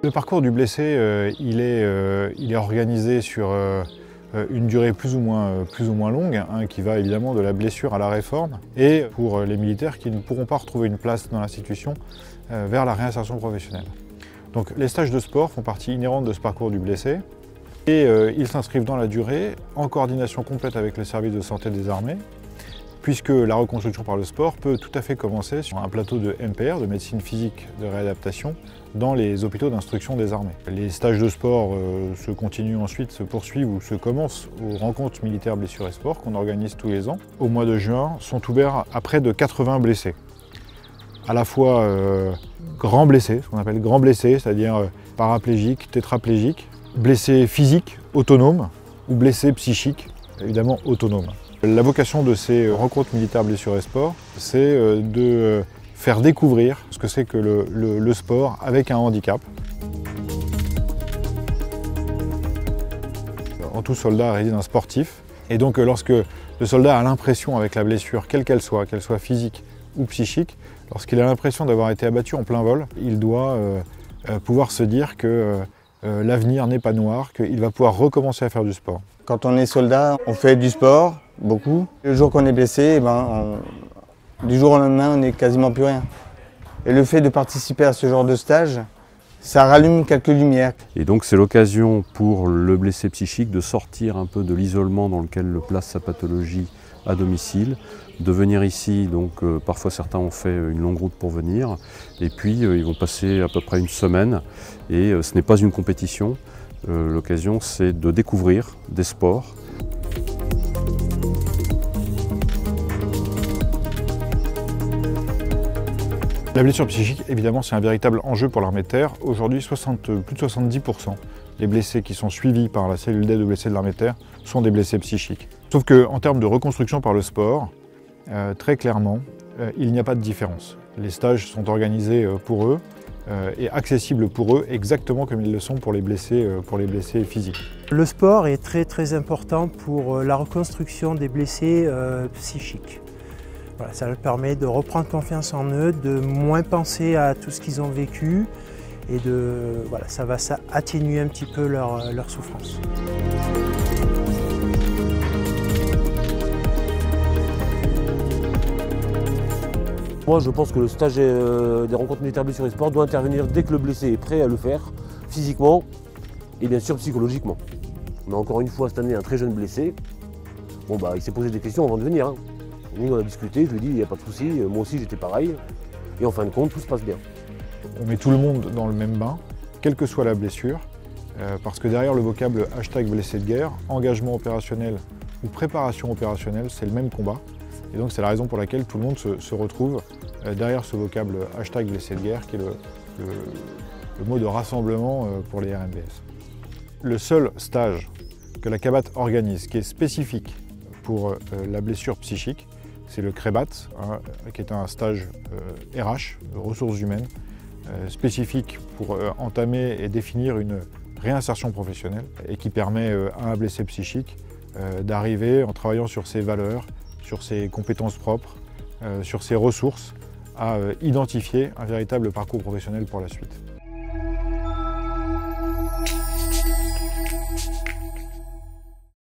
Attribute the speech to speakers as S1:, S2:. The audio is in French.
S1: Le parcours du blessé, il est organisé sur une durée plus ou moins longue, hein, qui va évidemment de la blessure à la réforme, et pour les militaires qui ne pourront pas retrouver une place dans l'institution, vers la réinsertion professionnelle. Donc les stages de sport font partie inhérente de ce parcours du blessé, et ils s'inscrivent dans la durée, en coordination complète avec le service de santé des armées, puisque la reconstruction par le sport peut tout à fait commencer sur un plateau de MPR, de médecine physique de réadaptation, dans les hôpitaux d'instruction des armées. Les stages de sport se continuent ensuite, se poursuivent ou se commencent aux rencontres militaires blessures et sport qu'on organise tous les ans. Au mois de juin, sont ouverts à près de 80 blessés. À la fois grands blessés, ce qu'on appelle grands blessés, c'est-à-dire paraplégiques, tétraplégiques, blessés physiques, autonomes, ou blessés psychiques, évidemment autonomes. La vocation de ces rencontres militaires blessures et sport, c'est de faire découvrir ce que c'est que le sport avec un handicap. En tout soldat réside un sportif, et donc lorsque le soldat a l'impression avec la blessure, quelle qu'elle soit physique ou psychique, lorsqu'il a l'impression d'avoir été abattu en plein vol, il doit pouvoir se dire que l'avenir n'est pas noir, qu'il va pouvoir recommencer à faire du sport.
S2: Quand on est soldat, on fait du sport, beaucoup. Le jour qu'on est blessé, du jour au lendemain, on n'est quasiment plus rien. Et le fait de participer à ce genre de stage, ça rallume quelques lumières.
S3: Et donc c'est l'occasion pour le blessé psychique de sortir un peu de l'isolement dans lequel le place sa pathologie à domicile, de venir ici, donc parfois certains ont fait une longue route pour venir, et puis ils vont passer à peu près une semaine, et ce n'est pas une compétition, l'occasion c'est de découvrir des sports.
S1: La blessure psychique, évidemment, c'est un véritable enjeu pour l'armée de terre. Aujourd'hui, plus de 70% des blessés qui sont suivis par la cellule d'aide aux blessés de l'armée de terre sont des blessés psychiques. Sauf qu'en termes de reconstruction par le sport, très clairement, il n'y a pas de différence. Les stages sont organisés pour eux et accessibles pour eux exactement comme ils le sont pour les blessés physiques.
S4: Le sport est très important pour la reconstruction des blessés psychiques. Voilà, ça leur permet de reprendre confiance en eux, de moins penser à tout ce qu'ils ont vécu et voilà, ça va atténuer un petit peu leur souffrance.
S5: Moi, je pense que le stage des rencontres militaires blessures et sport doit intervenir dès que le blessé est prêt à le faire, physiquement et bien sûr psychologiquement. On a encore une fois cette année un très jeune blessé. Bon, il s'est posé des questions avant de venir. Hein. Nous, on a discuté, je lui ai dit, il n'y a pas de souci, moi aussi j'étais pareil. Et en fin de compte, tout se passe bien.
S1: On met tout le monde dans le même bain, quelle que soit la blessure, parce que derrière le vocable #blessé de guerre, engagement opérationnel ou préparation opérationnelle, c'est le même combat. Et donc c'est la raison pour laquelle tout le monde se retrouve derrière ce vocable #blessé de guerre, qui est le mot de rassemblement pour les RMBS. Le seul stage que la CABAT organise, qui est spécifique pour la blessure psychique, c'est le CREBAT, hein, qui est un stage RH, ressources humaines, spécifique pour entamer et définir une réinsertion professionnelle et qui permet à un blessé psychique d'arriver, en travaillant sur ses valeurs, sur ses compétences propres, sur ses ressources, à identifier un véritable parcours professionnel pour la suite.